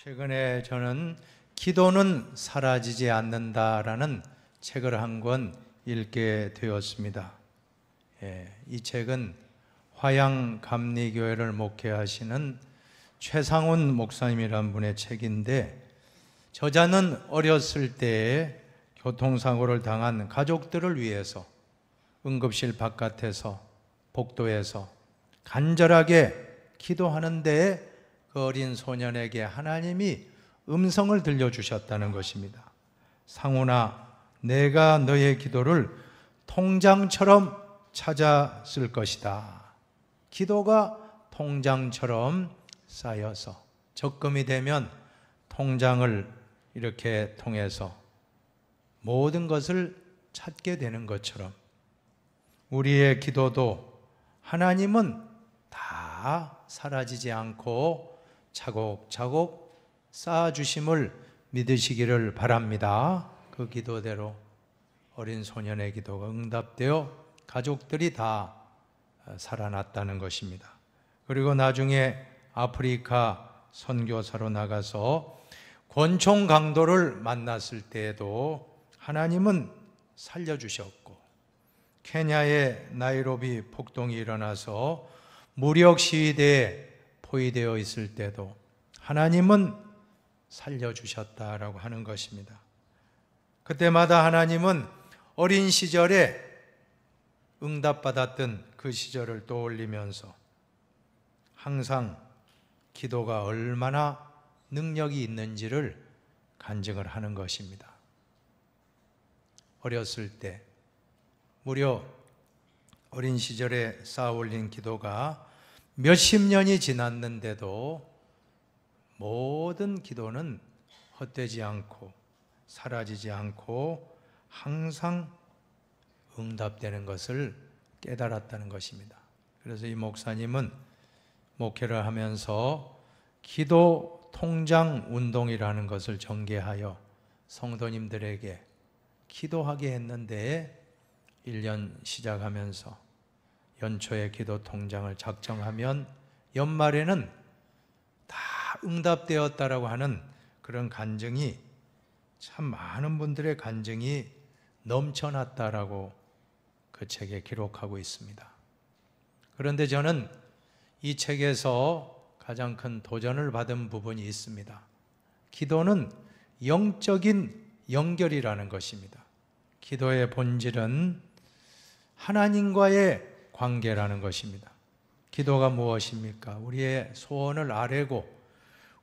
최근에 저는 기도는 사라지지 않는다라는 책을 한 권 읽게 되었습니다. 이 책은 화양감리교회를 목회하시는 최상훈 목사님이라는 분의 책인데, 저자는 어렸을 때에 교통사고를 당한 가족들을 위해서 응급실 바깥에서 복도에서 간절하게 기도하는 데에 그 어린 소년에게 하나님이 음성을 들려주셨다는 것입니다. 상훈아, 내가 너의 기도를 통장처럼 찾았을 것이다. 기도가 통장처럼 쌓여서 적금이 되면 통장을 이렇게 통해서 모든 것을 찾게 되는 것처럼 우리의 기도도 하나님은 다 사라지지 않고 차곡차곡 쌓아주심을 믿으시기를 바랍니다. 그 기도대로 어린 소년의 기도가 응답되어 가족들이 다 살아났다는 것입니다. 그리고 나중에 아프리카 선교사로 나가서 권총 강도를 만났을 때에도 하나님은 살려주셨고, 케냐의 나이로비 폭동이 일어나서 무력 시위대에 포위되어 있을 때도 하나님은 살려주셨다라고 하는 것입니다. 그때마다 하나님은 어린 시절에 응답받았던 그 시절을 떠올리면서 항상 기도가 얼마나 능력이 있는지를 간증을 하는 것입니다. 어렸을 때 무려 어린 시절에 쌓아 올린 기도가 몇십 년이 지났는데도 모든 기도는 헛되지 않고 사라지지 않고 항상 응답되는 것을 깨달았다는 것입니다. 그래서 이 목사님은 목회를 하면서 기도 통장 운동이라는 것을 전개하여 성도님들에게 기도하게 했는데, 1년 시작하면서 연초에 기도 통장을 작정하면 연말에는 다 응답되었다라고 하는 그런 간증이, 참 많은 분들의 간증이 넘쳐났다라고 그 책에 기록하고 있습니다. 그런데 저는 이 책에서 가장 큰 도전을 받은 부분이 있습니다. 기도는 영적인 연결이라는 것입니다. 기도의 본질은 하나님과의 관계라는 것입니다. 기도가 무엇입니까? 우리의 소원을 아뢰고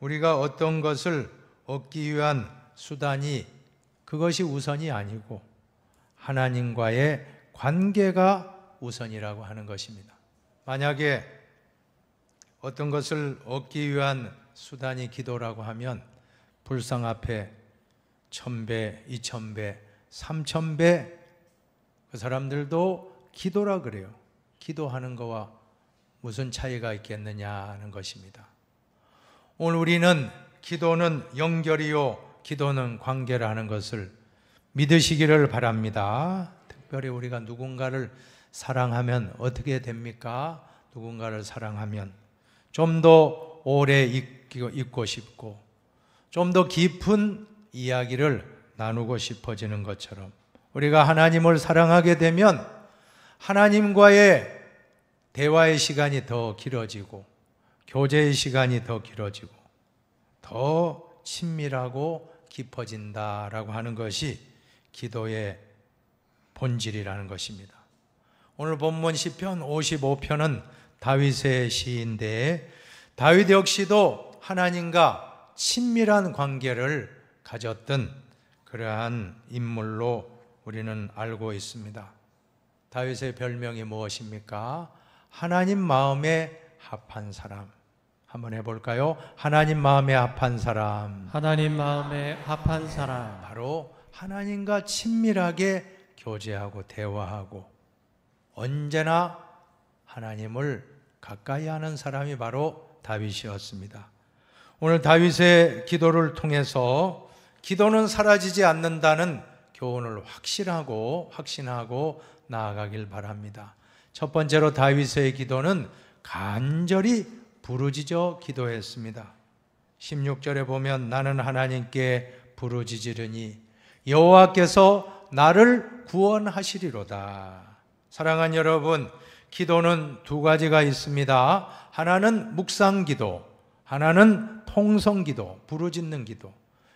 우리가 어떤 것을 얻기 위한 수단이, 그것이 우선이 아니고 하나님과의 관계가 우선이라고 하는 것입니다. 만약에 어떤 것을 얻기 위한 수단이 기도라고 하면 불상 앞에 1000배, 2000배, 3000배 그 사람들도 기도라 그래요. 기도하는 거와 무슨 차이가 있겠느냐 하는 것입니다. 오늘 우리는 기도는 연결이요, 기도는 관계라는 것을 믿으시기를 바랍니다. 특별히 우리가 누군가를 사랑하면 어떻게 됩니까? 누군가를 사랑하면 좀 더 오래 있고 싶고 좀 더 깊은 이야기를 나누고 싶어지는 것처럼, 우리가 하나님을 사랑하게 되면 하나님과의 대화의 시간이 더 길어지고 교제의 시간이 더 길어지고 더 친밀하고 깊어진다라고 하는 것이 기도의 본질이라는 것입니다. 오늘 본문 시편 55편은 다윗의 시인데, 다윗 역시도 하나님과 친밀한 관계를 가졌던 그러한 인물로 우리는 알고 있습니다. 다윗의 별명이 무엇입니까? 하나님 마음에 합한 사람. 한번 해볼까요? 하나님 마음에 합한 사람. 하나님 마음에 합한 사람. 바로 하나님과 친밀하게 교제하고 대화하고 언제나 하나님을 가까이 하는 사람이 바로 다윗이었습니다. 오늘 다윗의 기도를 통해서 기도는 사라지지 않는다는 교훈을 확신하고 나아가길 바랍니다. 첫 번째로 다윗의 기도는 간절히 부르짖어 기도했습니다. 16절에 보면 나는 하나님께 부르짖으리니 여호와께서 나를 구원하시리로다. 사랑하는 여러분, 기도는 두 가지가 있습니다. 하나는 묵상기도, 하나는 통성기도, 부르짖는 기도.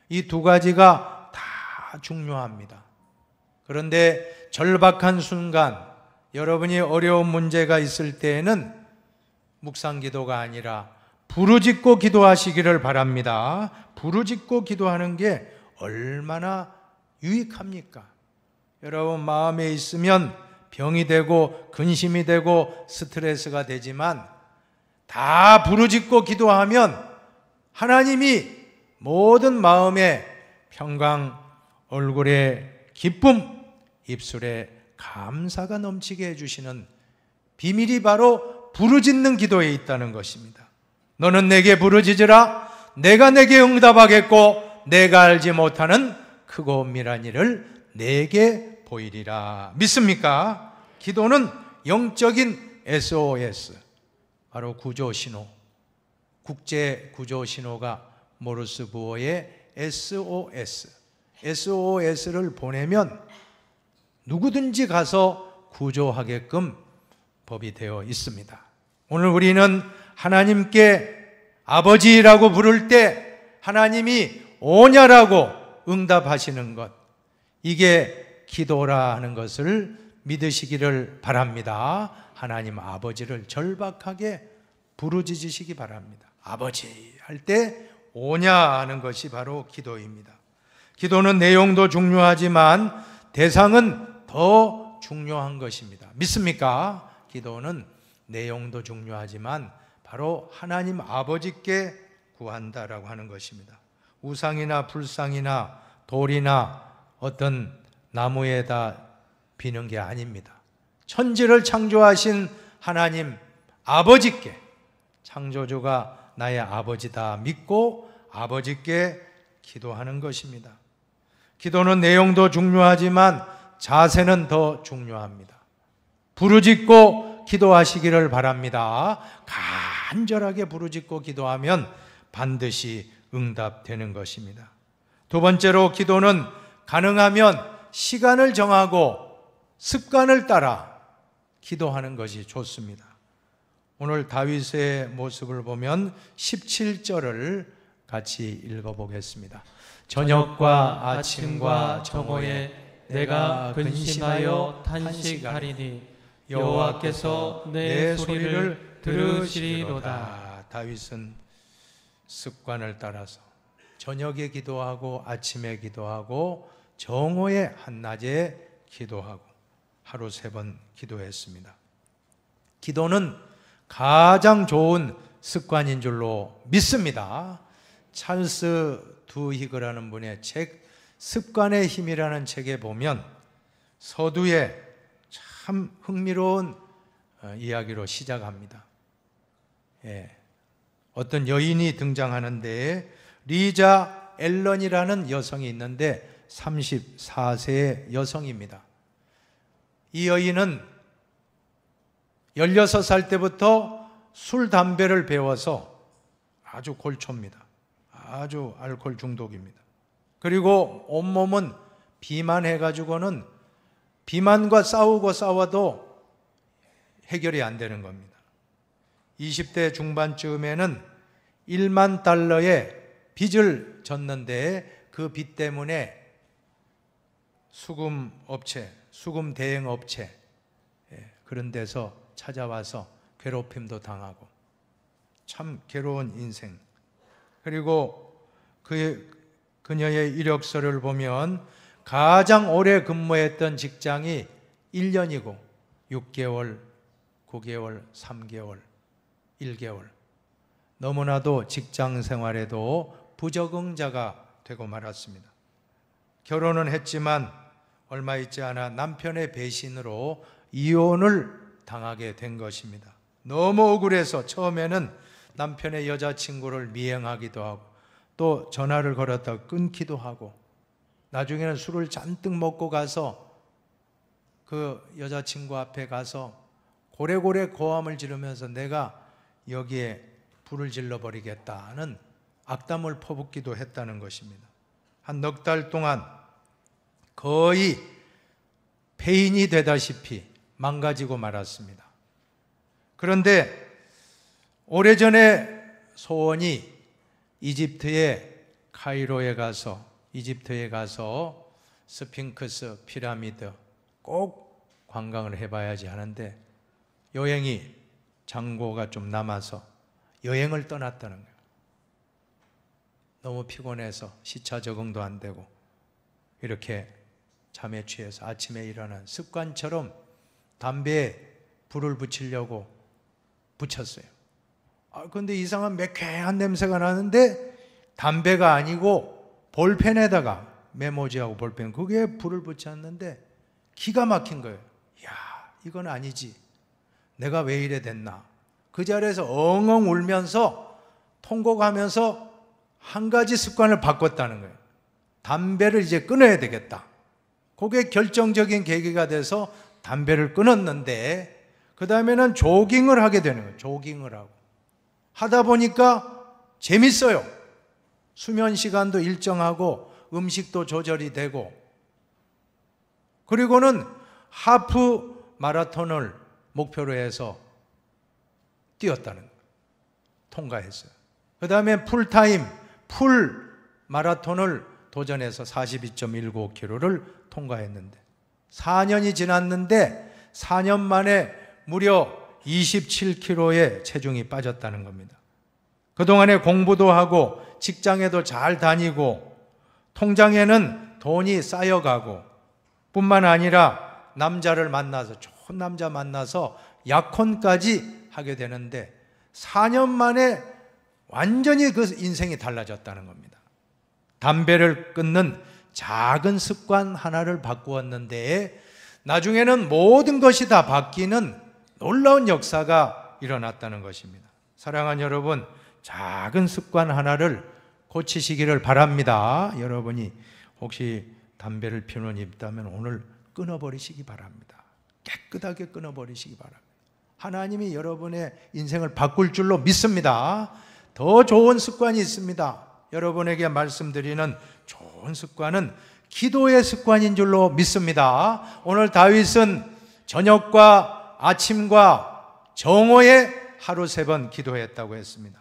이 두 가지가 다 중요합니다. 그런데 절박한 순간, 여러분이 어려운 문제가 있을 때에는 묵상기도가 아니라 부르짖고 기도하시기를 바랍니다. 부르짖고 기도하는 게 얼마나 유익합니까? 여러분 마음에 있으면 병이 되고 근심이 되고 스트레스가 되지만 다 부르짖고 기도하면 하나님이 모든 마음에 평강, 얼굴에 기쁨, 입술에 감사가 넘치게 해주시는 비밀이 바로 부르짖는 기도에 있다는 것입니다. 너는 내게 부르짖으라. 내가 내게 응답하겠고 내가 알지 못하는 크고 엄밀한 일을 내게 보이리라. 믿습니까? 기도는 영적인 SOS, 바로 구조신호, 국제 구조신호가 모르스 부호의 SOS, SOS를 보내면 누구든지 가서 구조하게끔 법이 되어 있습니다. 오늘 우리는 하나님께 아버지라고 부를 때 하나님이 오냐라고 응답하시는 것, 이게 기도라 하는 것을 믿으시기를 바랍니다. 하나님 아버지를 절박하게 부르짖으시기 바랍니다. 아버지 할 때 오냐 하는 것이 바로 기도입니다. 기도는 내용도 중요하지만 대상은 더 중요한 것입니다. 믿습니까? 기도는 내용도 중요하지만 바로 하나님 아버지께 구한다라고 하는 것입니다. 우상이나 불상이나 돌이나 어떤 나무에다 비는 게 아닙니다. 천지를 창조하신 하나님 아버지께, 창조주가 나의 아버지다 믿고 아버지께 기도하는 것입니다. 기도는 내용도 중요하지만 자세는 더 중요합니다. 부르짖고 기도하시기를 바랍니다. 간절하게 부르짖고 기도하면 반드시 응답되는 것입니다. 두 번째로 기도는 가능하면 시간을 정하고 습관을 따라 기도하는 것이 좋습니다. 오늘 다윗의 모습을 보면 17절을 같이 읽어보겠습니다. 저녁과 아침과 정오에 내가 근심하여 탄식하리니 여호와께서 내 소리를 들으시리로다. 다윗은 습관을 따라서 저녁에 기도하고 아침에 기도하고 정오에 한낮에 기도하고 하루 3번 기도했습니다. 기도는 가장 좋은 습관인 줄로 믿습니다. 찰스 두히그라는 분의 책 습관의 힘이라는 책에 보면 서두에 참 흥미로운 이야기로 시작합니다. 어떤 여인이 등장하는데 리자 앨런이라는 여성이 있는데 34세의 여성입니다. 이 여인은 16살 때부터 술, 담배를 배워서 아주 골초입니다. 아주 알코올 중독입니다. 그리고 온몸은 비만해가지고는 비만과 싸워도 해결이 안 되는 겁니다. 20대 중반쯤에는 1만 달러의 빚을 졌는데 그 빚 때문에 수금 대행 업체 그런 데서 찾아와서 괴롭힘도 당하고 참 괴로운 인생. 그리고 그녀의 이력서를 보면 가장 오래 근무했던 직장이 1년이고 6개월, 9개월, 3개월, 1개월. 너무나도 직장 생활에도 부적응자가 되고 말았습니다. 결혼은 했지만 얼마 있지 않아 남편의 배신으로 이혼을 당하게 된 것입니다. 너무 억울해서 처음에는 남편의 여자친구를 미행하기도 하고 또 전화를 걸었다가 끊기도 하고 나중에는 술을 잔뜩 먹고 가서 그 여자친구 앞에 가서 고래고래 고함을 지르면서 내가 여기에 불을 질러버리겠다는 악담을 퍼붓기도 했다는 것입니다. 한 넉 달 동안 거의 폐인이 되다시피 망가지고 말았습니다. 그런데 오래전에 소원이 카이로에 가서 스핑크스 피라미드 꼭 관광을 해봐야지 하는데 여행이 장고가 좀 남아서 여행을 떠났다는 거예요. 너무 피곤해서 시차 적응도 안 되고 이렇게 잠에 취해서 아침에 일어난 습관처럼 담배에 불을 붙이려고 붙였어요. 근데 이상한 매캐한 냄새가 나는데 담배가 아니고 볼펜에다가 메모지하고 볼펜 그게 불을 붙였는데 기가 막힌 거예요. 야, 이건 아니지. 내가 왜 이래 됐나. 그 자리에서 엉엉 울면서 통곡하면서 한 가지 습관을 바꿨다는 거예요. 담배를 이제 끊어야 되겠다. 그게 결정적인 계기가 돼서 담배를 끊었는데 그 다음에는 조깅을 하게 되는 거예요. 조깅을 하고 하다 보니까 재밌어요. 수면 시간도 일정하고 음식도 조절이 되고 그리고는 하프 마라톤을 목표로 해서 뛰었다는 거예요. 통과했어요. 그 다음에 풀 마라톤을 도전해서 42.195km를 통과했는데 4년이 지났는데 4년 만에 무려 27kg의 체중이 빠졌다는 겁니다. 그동안에 공부도 하고 직장에도 잘 다니고 통장에는 돈이 쌓여가고 뿐만 아니라 남자를 만나서 좋은 남자 만나서 약혼까지 하게 되는데 4년 만에 완전히 그 인생이 달라졌다는 겁니다. 담배를 끊는 작은 습관 하나를 바꾸었는데 나중에는 모든 것이 다 바뀌는 놀라운 역사가 일어났다는 것입니다. 사랑하는 여러분, 작은 습관 하나를 고치시기를 바랍니다. 여러분이 혹시 담배를 피우는 이 있다면 오늘 끊어버리시기 바랍니다. 깨끗하게 끊어버리시기 바랍니다. 하나님이 여러분의 인생을 바꿀 줄로 믿습니다. 더 좋은 습관이 있습니다. 여러분에게 말씀드리는 좋은 습관은 기도의 습관인 줄로 믿습니다. 오늘 다윗은 저녁과 아침과 정오에 하루 3번 기도했다고 했습니다.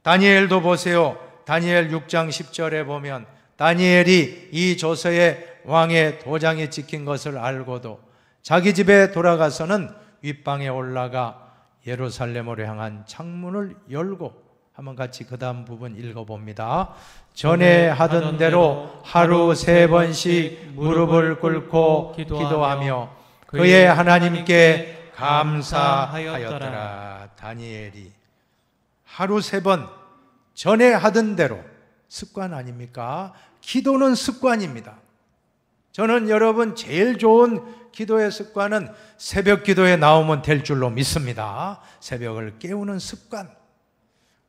다니엘도 보세요. 다니엘 6장 10절에 보면 다니엘이 이 조서에 왕의 도장이 찍힌 것을 알고도 자기 집에 돌아가서는 윗방에 올라가 예루살렘으로 향한 창문을 열고 한번 같이 그 다음 부분 읽어봅니다. 전에 하던 대로 하루 3번씩 무릎을 꿇고 기도하며 그의 하나님께 감사하였더라. 다니엘이 하루 3번 전에 하던 대로 습관 아닙니까? 기도는 습관입니다. 저는 여러분 제일 좋은 기도의 습관은 새벽 기도에 나오면 될 줄로 믿습니다. 새벽을 깨우는 습관.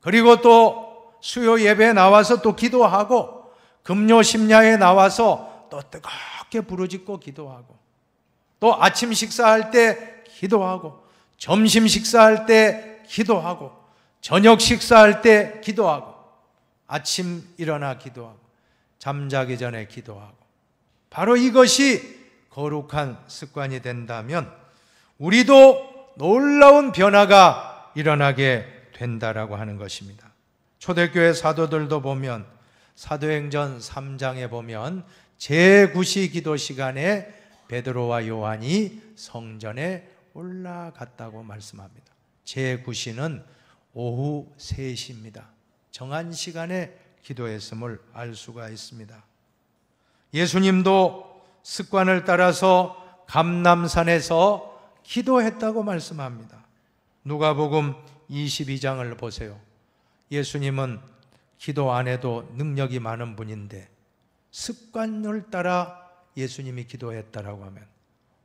그리고 또 수요 예배에 나와서 또 기도하고 금요 심야에 나와서 또 뜨겁게 부르짖고 기도하고 또 아침 식사할 때 기도하고 점심 식사할 때 기도하고 저녁 식사할 때 기도하고 아침 일어나 기도하고 잠자기 전에 기도하고 바로 이것이 거룩한 습관이 된다면 우리도 놀라운 변화가 일어나게 된다라고 하는 것입니다. 초대교회 사도들도 보면 사도행전 3장에 보면 제9시 기도 시간에 베드로와 요한이 성전에 올라갔다고 말씀합니다. 제9시는 오후 3시입니다. 정한 시간에 기도했음을 알 수가 있습니다. 예수님도 습관을 따라서 감람산에서 기도했다고 말씀합니다. 누가복음 22장을 보세요. 예수님은 기도 안 해도 능력이 많은 분인데 습관을 따라 예수님이 기도했다라고 하면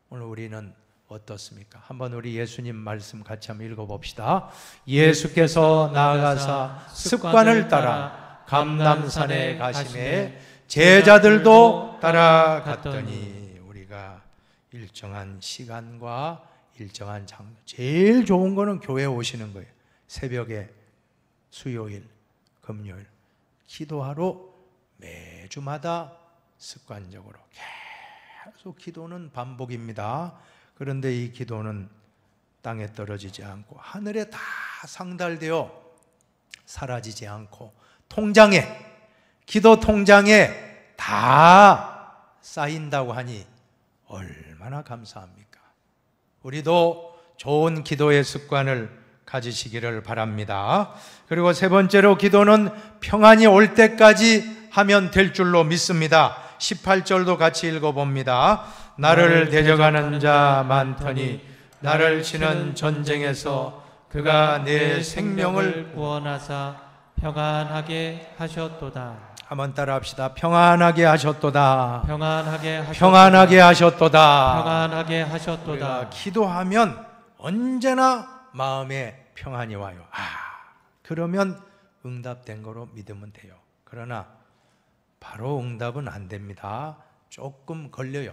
오늘 우리는 어떻습니까? 한번 우리 예수님 말씀 같이 한번 읽어봅시다. 예수께서 나아가사 습관을 따라 감람산에 가시매 제자들도 따라갔더니 우리가 일정한 시간과 일정한 장소 제일 좋은 거는 교회에 오시는 거예요. 새벽에 수요일, 금요일 기도하러 매주마다 습관적으로 계속 기도는 반복입니다. 그런데 이 기도는 땅에 떨어지지 않고 하늘에 다 상달되어 사라지지 않고 기도 통장에 다 쌓인다고 하니 얼마나 감사합니까? 우리도 좋은 기도의 습관을 가지시기를 바랍니다. 그리고 세 번째로 기도는 평안이 올 때까지 하면 될 줄로 믿습니다. 18절도 같이 읽어봅니다. 나를 대적하는 자 많더니 나를 치는 전쟁에서 그가 내 생명을 구원하사 평안하게 하셨도다. 한번 따라합시다. 평안하게 하셨도다. 평안하게 하셨도다. 평안하게 하셨도다. 평안하게 하셨도다. 우리가 기도하면 언제나 마음에 평안이 와요. 그러면 응답된 거로 믿으면 돼요. 그러나 바로 응답은 안 됩니다. 조금 걸려요.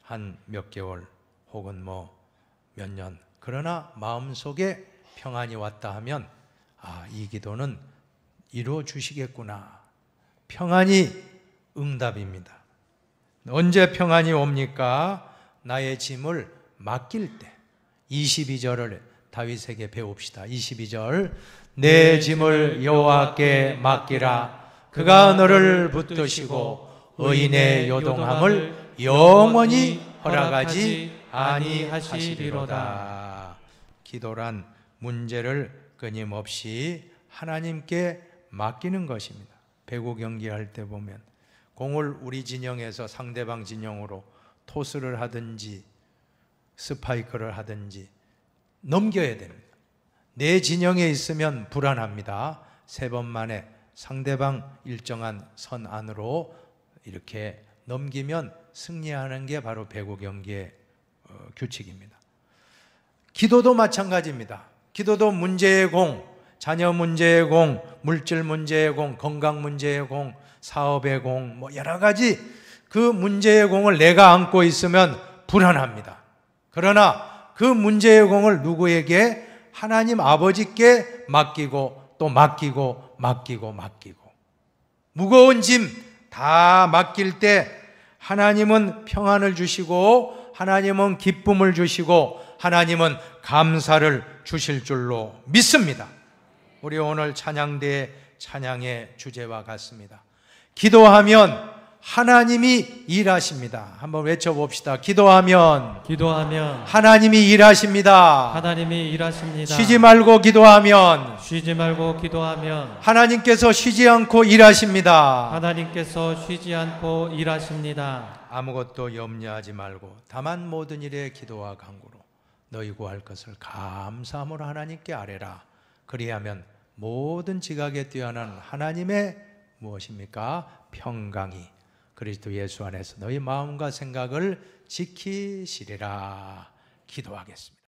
한 몇 개월 혹은 몇 년. 그러나 마음속에 평안이 왔다 하면 이 기도는 이루어 주시겠구나. 평안이 응답입니다. 언제 평안이 옵니까? 나의 짐을 맡길 때. 22절을 다윗에게 배웁시다. 22절 내 짐을 여호와께 맡기라. 그가 너를 붙드시고 의인의 요동함을 영원히 허락하지 아니하시리로다. 기도란 문제를 끊임없이 하나님께 맡기는 것입니다. 배구 경기할 때 보면 공을 우리 진영에서 상대방 진영으로 토스를 하든지 스파이크를 하든지 넘겨야 됩니다. 내 진영에 있으면 불안합니다. 3번 만에 상대방 일정한 선 안으로 이렇게 넘기면 승리하는 게 바로 배구 경기의 규칙입니다. 기도도 마찬가지입니다. 기도도 문제의 공, 자녀 문제의 공, 물질 문제의 공, 건강 문제의 공, 사업의 공, 여러 가지 그 문제의 공을 내가 안고 있으면 불안합니다. 그러나 그 문제의 공을 누구에게? 하나님 아버지께 맡기고 또 맡기고 무거운 짐 다 맡길 때 하나님은 평안을 주시고 하나님은 기쁨을 주시고 하나님은 감사를 주실 줄로 믿습니다. 우리 오늘 찬양대의 찬양의 주제와 같습니다. 기도하면 하나님이 일하십니다. 한번 외쳐봅시다. 기도하면 하나님이 일하십니다. 하나님이 일하십니다. 쉬지 말고 기도하면 하나님께서 쉬지 않고 일하십니다. 하나님께서 쉬지 않고 일하십니다. 아무것도 염려하지 말고 다만 모든 일에 기도와 간구로 너희 구할 것을 감사함으로 하나님께 아뢰라. 그리하면 모든 지각에 뛰어난 하나님의 무엇입니까? 평강이 그리스도 예수 안에서 너희 마음과 생각을 지키시리라. 기도하겠습니다.